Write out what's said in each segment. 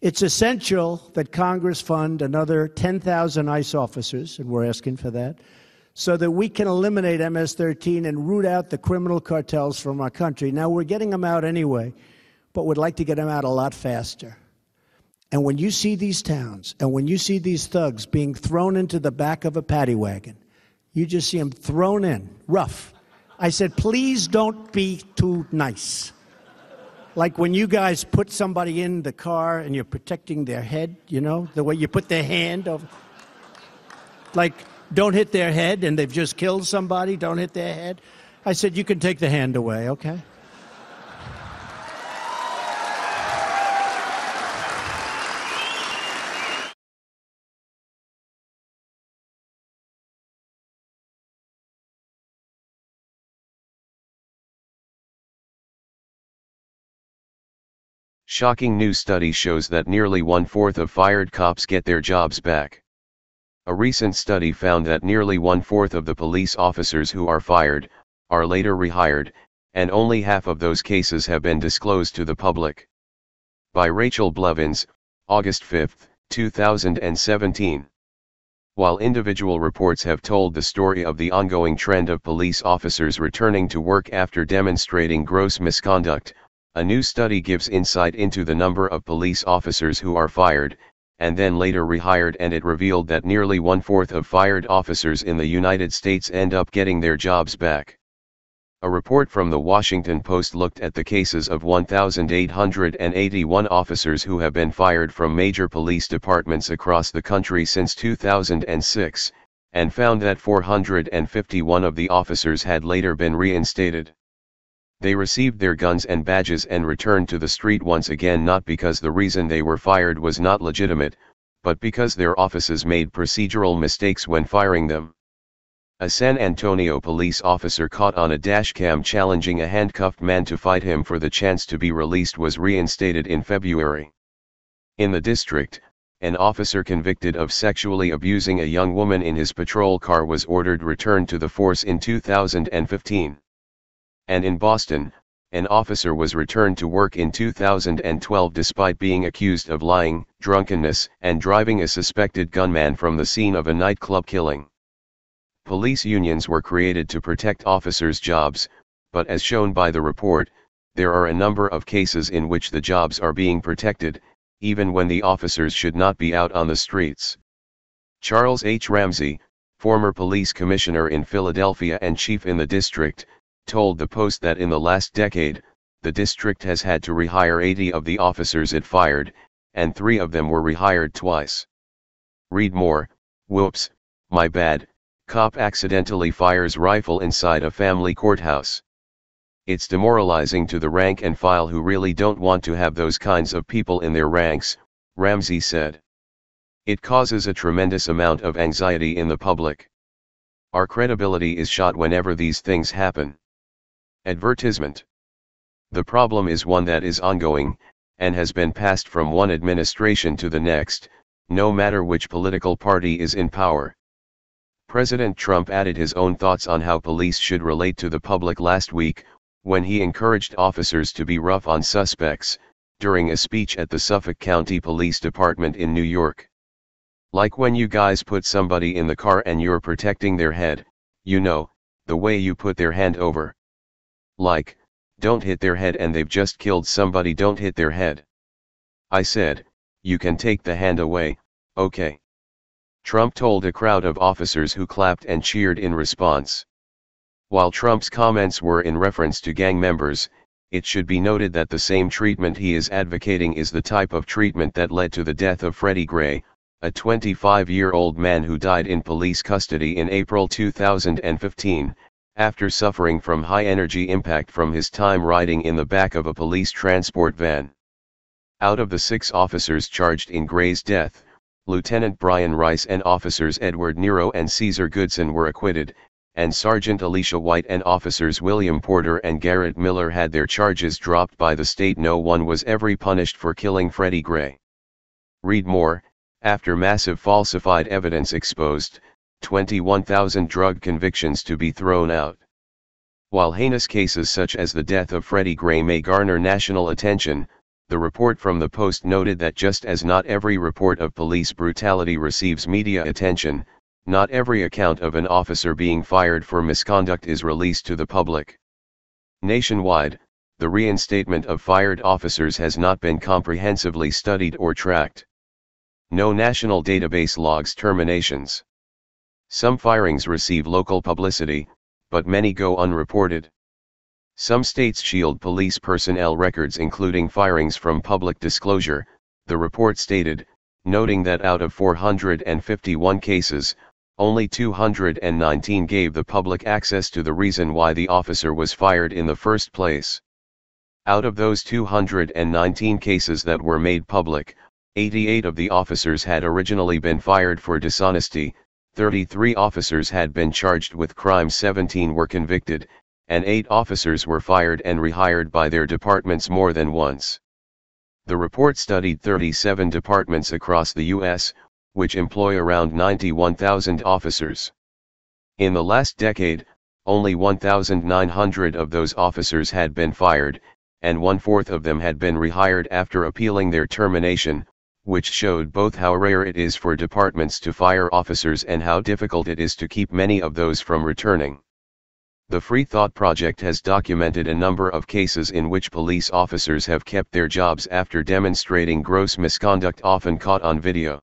It's essential that Congress fund another 10,000 ICE officers, and we're asking for that, so that we can eliminate MS-13 and root out the criminal cartels from our country. Now, we're getting them out anyway, but we'd like to get them out a lot faster. And when you see these towns, and when you see these thugs being thrown into the back of a paddy wagon, you just see them thrown in, rough. I said, please don't be too nice. Like when you guys put somebody in the car and you're protecting their head, you know, the way you put their hand over. Like, don't hit their head, and they've just killed somebody, don't hit their head. I said, you can take the hand away, okay? Shocking new study shows that nearly 1/4 of fired cops get their jobs back. A recent study found that nearly 1/4 of the police officers who are fired are later rehired, and only half of those cases have been disclosed to the public. By Rachel Blevins, August 5, 2017. While individual reports have told the story of the ongoing trend of police officers returning to work after demonstrating gross misconduct, a new study gives insight into the number of police officers who are fired, and then later rehired, and it revealed that nearly 1/4 of fired officers in the United States end up getting their jobs back. A report from the Washington Post looked at the cases of 1,881 officers who have been fired from major police departments across the country since 2006, and found that 451 of the officers had later been reinstated. They received their guns and badges and returned to the street once again, not because the reason they were fired was not legitimate, but because their offices made procedural mistakes when firing them. A San Antonio police officer caught on a dashcam challenging a handcuffed man to fight him for the chance to be released was reinstated in February. In the district, an officer convicted of sexually abusing a young woman in his patrol car was ordered returned to the force in 2015. And in Boston, an officer was returned to work in 2012 despite being accused of lying, drunkenness, and driving a suspected gunman from the scene of a nightclub killing. Police unions were created to protect officers' jobs, but as shown by the report, there are a number of cases in which the jobs are being protected, even when the officers should not be out on the streets. Charles H. Ramsey, former police commissioner in Philadelphia and chief in the district, told the Post that in the last decade, the district has had to rehire 80 of the officers it fired, and 3 of them were rehired twice. Read more. Whoops, my bad, cop accidentally fires rifle inside a family courthouse. It's demoralizing to the rank and file who really don't want to have those kinds of people in their ranks, Ramsey said. It causes a tremendous amount of anxiety in the public. Our credibility is shot whenever these things happen. Advertisement. The problem is one that is ongoing, and has been passed from one administration to the next, no matter which political party is in power. President Trump added his own thoughts on how police should relate to the public last week, when he encouraged officers to be rough on suspects, during a speech at the Suffolk County Police Department in New York. Like when you guys put somebody in the car and you're protecting their head, you know, the way you put their hand over. Like, don't hit their head and they've just killed somebody, don't hit their head. I said, you can take the hand away, okay. Trump told a crowd of officers who clapped and cheered in response. While Trump's comments were in reference to gang members, it should be noted that the same treatment he is advocating is the type of treatment that led to the death of Freddie Gray, a 25-year-old man who died in police custody in April 2015, after suffering from high-energy impact from his time riding in the back of a police transport van. Out of the 6 officers charged in Gray's death, Lieutenant Brian Rice and officers Edward Nero and Caesar Goodson were acquitted, and Sergeant Alicia White and officers William Porter and Garrett Miller had their charges dropped by the state. No one was ever punished for killing Freddie Gray. Read more. After massive falsified evidence exposed, 21,000 drug convictions to be thrown out. While heinous cases such as the death of Freddie Gray may garner national attention, The report from the Post noted that just as not every report of police brutality receives media attention, not every account of an officer being fired for misconduct is released to the public. Nationwide, the reinstatement of fired officers has not been comprehensively studied or tracked. No national database logs terminations. Some firings receive local publicity, but many go unreported. Some states shield police personnel records including firings from public disclosure, the report stated, noting that out of 451 cases, only 219 gave the public access to the reason why the officer was fired in the first place. Out of those 219 cases that were made public, 88 of the officers had originally been fired for dishonesty, 33 officers had been charged with crimes, 17 were convicted, and 8 officers were fired and rehired by their departments more than once. The report studied 37 departments across the U.S., which employ around 91,000 officers. In the last decade, only 1,900 of those officers had been fired, and 1/4 of them had been rehired after appealing their termination, which showed both how rare it is for departments to fire officers and how difficult it is to keep many of those from returning. The Free Thought Project has documented a number of cases in which police officers have kept their jobs after demonstrating gross misconduct, often caught on video.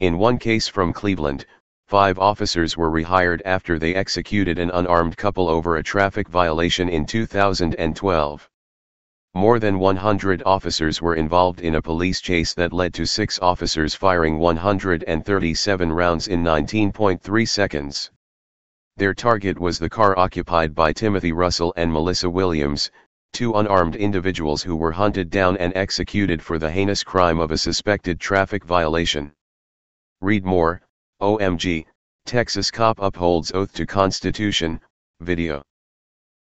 In one case from Cleveland, 5 officers were rehired after they executed an unarmed couple over a traffic violation in 2012. More than 100 officers were involved in a police chase that led to 6 officers firing 137 rounds in 19.3 seconds. Their target was the car occupied by Timothy Russell and Melissa Williams, 2 unarmed individuals who were hunted down and executed for the heinous crime of a suspected traffic violation. Read more. OMG, Texas cop upholds oath to Constitution, video.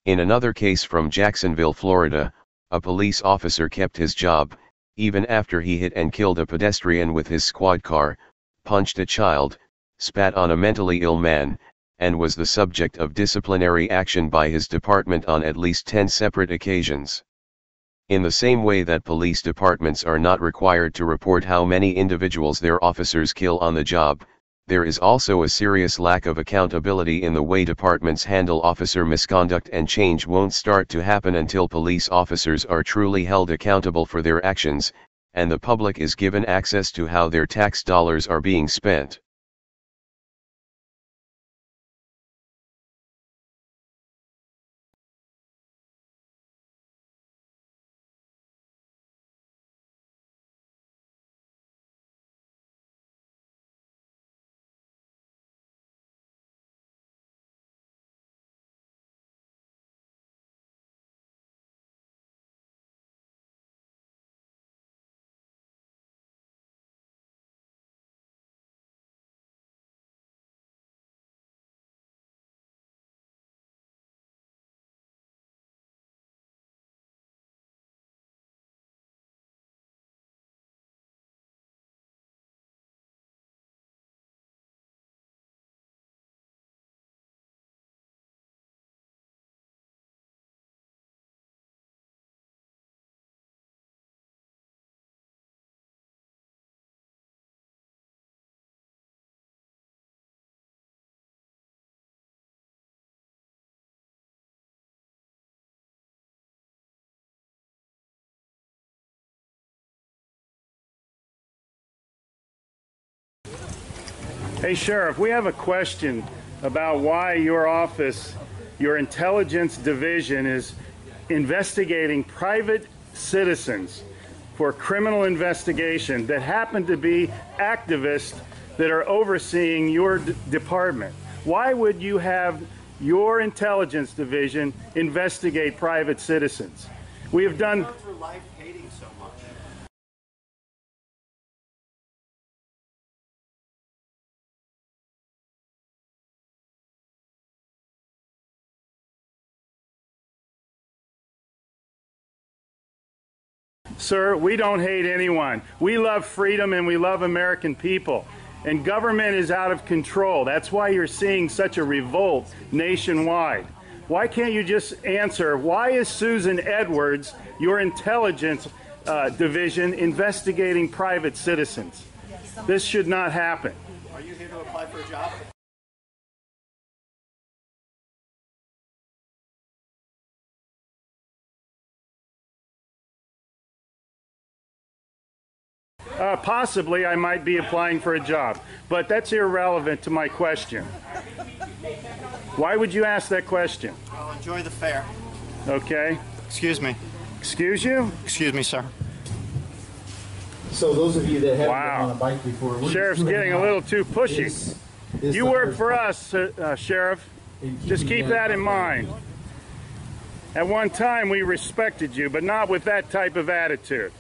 In another case from Jacksonville, Florida, a police officer kept his job, even after he hit and killed a pedestrian with his squad car, punched a child, spat on a mentally ill man, and was the subject of disciplinary action by his department on at least 10 separate occasions. In the same way that police departments are not required to report how many individuals their officers kill on the job, there is also a serious lack of accountability in the way departments handle officer misconduct, and change won't start to happen until police officers are truly held accountable for their actions, and the public is given access to how their tax dollars are being spent. Hey, Sheriff, we have a question about why your office, your intelligence division, is investigating private citizens for criminal investigation that happen to be activists that are overseeing your department. Why would you have your intelligence division investigate private citizens? We have done... for life hating so much. Sir, we don't hate anyone. We love freedom and we love American people. And government is out of control. That's why you're seeing such a revolt nationwide. Why can't you just answer, why is Susan Edwards, your intelligence Division investigating private citizens. This should not happen. Are you here to apply for a job? Possibly I might be applying for a job, but that's irrelevant to my question. Why would you ask that question? Well, enjoy the fair. Okay. Excuse me. Excuse you? Excuse me, sir. So those of you that haven't Wow. been on a bike before, we're Sheriff's just getting a little too pushy. is You the work hard for part us, Sheriff. in Just keeping keep that in up. mind. At one time we respected you, but not with that type of attitude.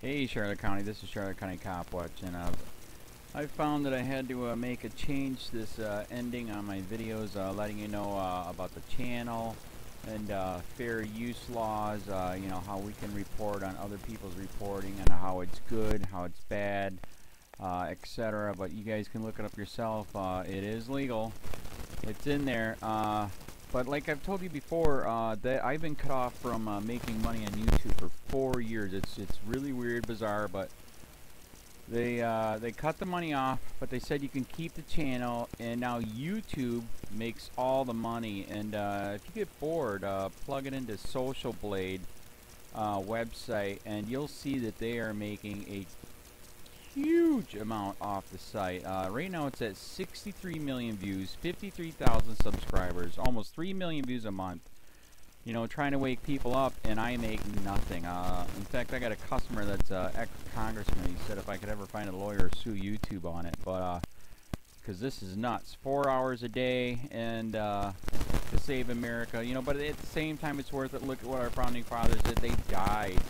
Hey Charlotte County, this is Charlotte County Cop Watch, and I found that I had to make a change this ending on my videos, letting you know about the channel and fair use laws, you know, how we can report on other people's reporting and how it's good, how it's bad, etc. But you guys can look it up yourself. It is legal. It's in there. But like I've told you before, that I've been cut off from making money on YouTube for 4 years. It's really weird, bizarre, but they cut the money off, but they said you can keep the channel, and now YouTube makes all the money. And if you get bored, plug it into Social Blade website, and you'll see that they are making a huge amount off the site. Right now it's at 63 million views, 53,000 subscribers, almost 3 million views a month. You know, trying to wake people up, and I make nothing. In fact, I got a customer that's ex-congressman. He said if I could ever find a lawyer, sue YouTube on it. But because this is nuts, 4 hours a day, and to save America. You know, but at the same time, it's worth it. Look at what our founding fathers did. They died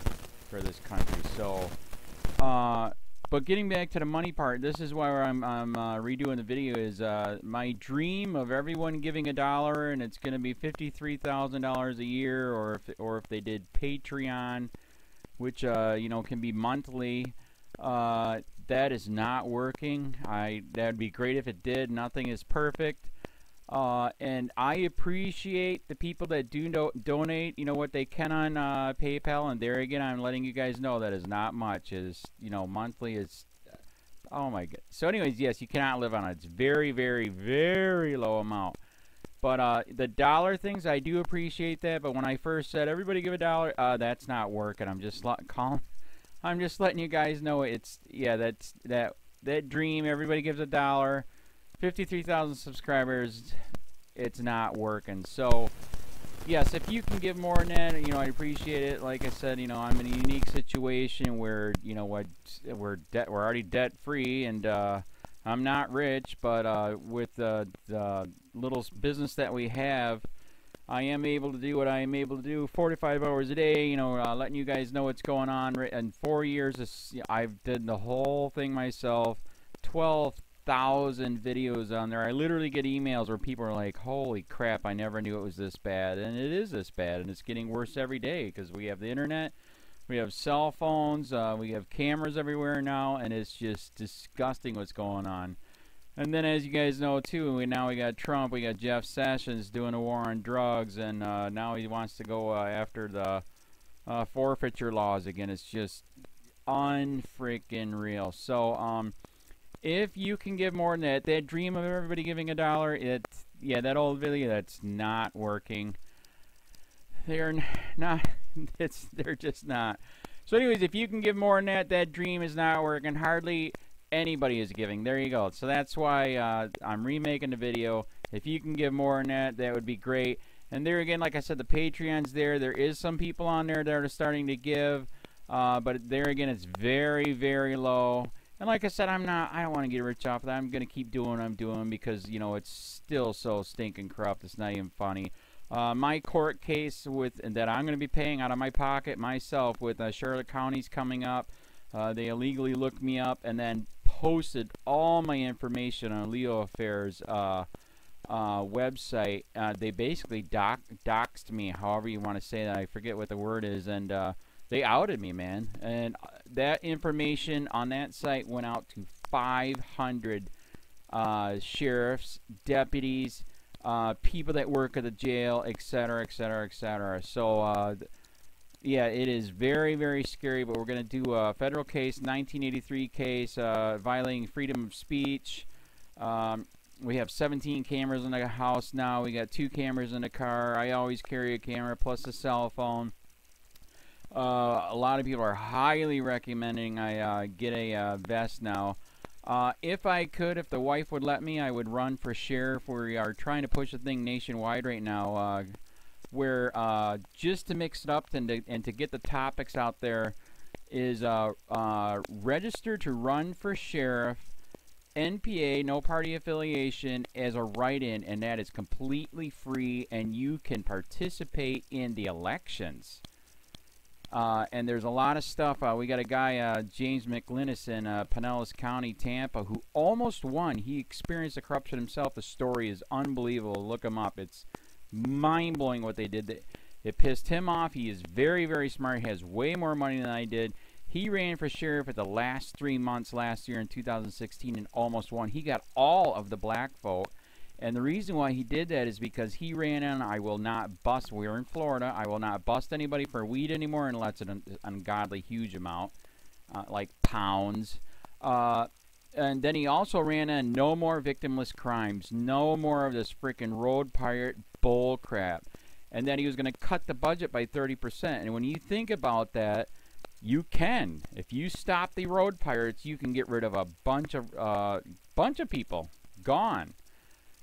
for this country. So, but getting back to the money part, this is why I'm redoing the video. Is my dream of everyone giving $1, and it's going to be $53,000 a year, or if they did Patreon, which you know, can be monthly. That is not working. That'd be great if it did. Nothing is perfect. And I appreciate the people that do donate, you know, what they can on PayPal. And there again, I'm letting you guys know that is not much. Is, you know, monthly is, oh my god. So anyways, yes, you cannot live on it. It's very, very, very low amount. But the dollar things, I do appreciate that. But when I first said everybody give $1, that's not working. I'm just letting you guys know it's, yeah, that's that dream. Everybody gives $1. 53,000 subscribers, it's not working. So, yes, if you can give more than that, you know, I appreciate it. Like I said, you know, I'm in a unique situation where, you know, what we're already debt free, and I'm not rich, but with the little business that we have, I am able to do what I am able to do 45 hours a day, you know, letting you guys know what's going on. In 4 years, I've did the whole thing myself, 12,000 videos on there. I literally get emails where people are like, holy crap, I never knew it was this bad. And it is this bad, and it's getting worse every day because we have the internet, we have cell phones, we have cameras everywhere now, and it's just disgusting what's going on. And then, as you guys know too, now we got Trump, we got Jeff Sessions doing a war on drugs, and now he wants to go after the forfeiture laws again. It's just unfreaking real. So, if you can give more than that, that dream of everybody giving $1, yeah, that old video, that's not working. They're not. They're just not. So, anyways, if you can give more than that, that dream is not working. Hardly anybody is giving. There you go. So that's why I'm remaking the video. If you can give more than that, that would be great. And there again, like I said, the Patreon's there. There is some people on there that are starting to give, but there again, it's very, very low. And like I said, I don't want to get rich off of that. I'm going to keep doing what I'm doing because, you know, it's still so stinking corrupt. It's not even funny. My court case that I'm going to be paying out of my pocket myself with Charlotte County's coming up. They illegally looked me up and then posted all my information on LEOAFFAIRS website. They basically doxed me, however you want to say that. I forget what the word is, and they outed me, man. And that information on that site went out to 500 sheriffs, deputies, people that work at the jail, etc., etc., etc. So, yeah, it is very, very scary, but we're going to do a federal case, 1983 case, violating freedom of speech. We have 17 cameras in the house now. We got 2 cameras in the car. I always carry a camera plus a cell phone. A lot of people are highly recommending I get a vest now. If I could, if the wife would let me, I would run for sheriff. We are trying to push the thing nationwide right now. Where just to mix it up and to get the topics out there is register to run for sheriff, NPA, no party affiliation, as a write-in, and that is completely free, and you can participate in the elections. And there's a lot of stuff. We got a guy, James McLinnis in Pinellas County, Tampa, who almost won. He experienced the corruption himself. The story is unbelievable. Look him up. It's mind-blowing what they did. It pissed him off. He is very, very smart. He has way more money than I did. He ran for sheriff at the last 3 months last year in 2016 and almost won. He got all of the black vote. And the reason why he did that is because he ran on, I will not bust, we're in Florida, I will not bust anybody for weed anymore unless it's an ungodly huge amount, like pounds. And then he also ran on no more victimless crimes, no more of this freaking road pirate bull crap. And then he was going to cut the budget by 30%. And when you think about that, you can. If you stop the road pirates, you can get rid of a bunch of people. Gone.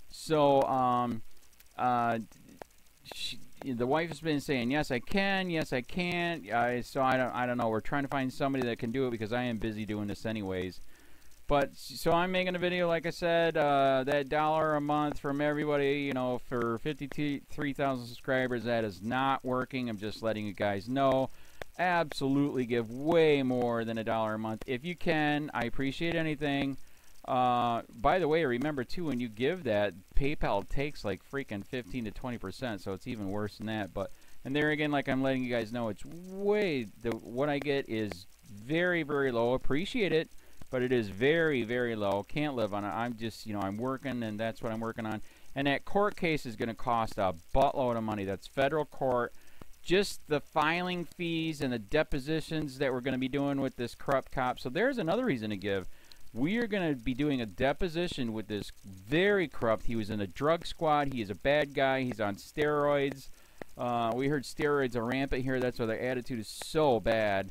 So, the wife has been saying, yes, I can, yes, I can't. So I don't know. We're trying to find somebody that can do it because I am busy doing this anyways. But, so I'm making a video, like I said, that $1 a month from everybody, you know, for 53,000 subscribers, that is not working. I'm just letting you guys know. Absolutely give way more than $1 a month. If you can, I appreciate anything. By the way, remember too, when you give that, PayPal takes like freaking 15 to 20%, so it's even worse than that. But, and there again, like I'm letting you guys know, it's way, what I get is very, very low. Appreciate it, but it is very, very low. Can't live on it. I'm just, you know, I'm working, and that's what I'm working on. And that court case is going to cost a buttload of money. That's federal court. Just the filing fees and the depositions that we're going to be doing with this corrupt cop. So there's another reason to give. We are going to be doing a deposition with this very corrupt. He was in a drug squad. He is a bad guy. He's on steroids. We heard steroids are rampant here. That's why their attitude is so bad.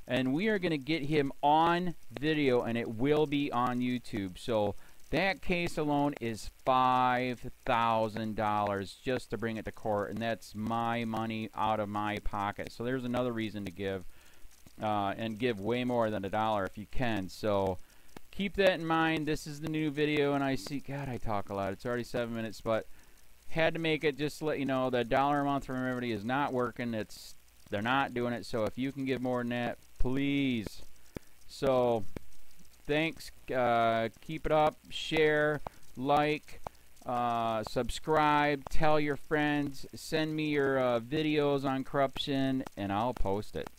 And we are going to get him on video, and it will be on YouTube. So That case alone is $5,000 just to bring it to court, and that's my money out of my pocket. So there's another reason to give, and give way more than $1 if you can. So keep that in mind. This is the new video, and I see, God, I talk a lot. It's already 7 minutes, but had to make it just to let you know the $1 a month from everybody is not working. They're not doing it. So if you can give more than that, please. So thanks. Keep it up. Share, like, subscribe, tell your friends, send me your videos on corruption, and I'll post it.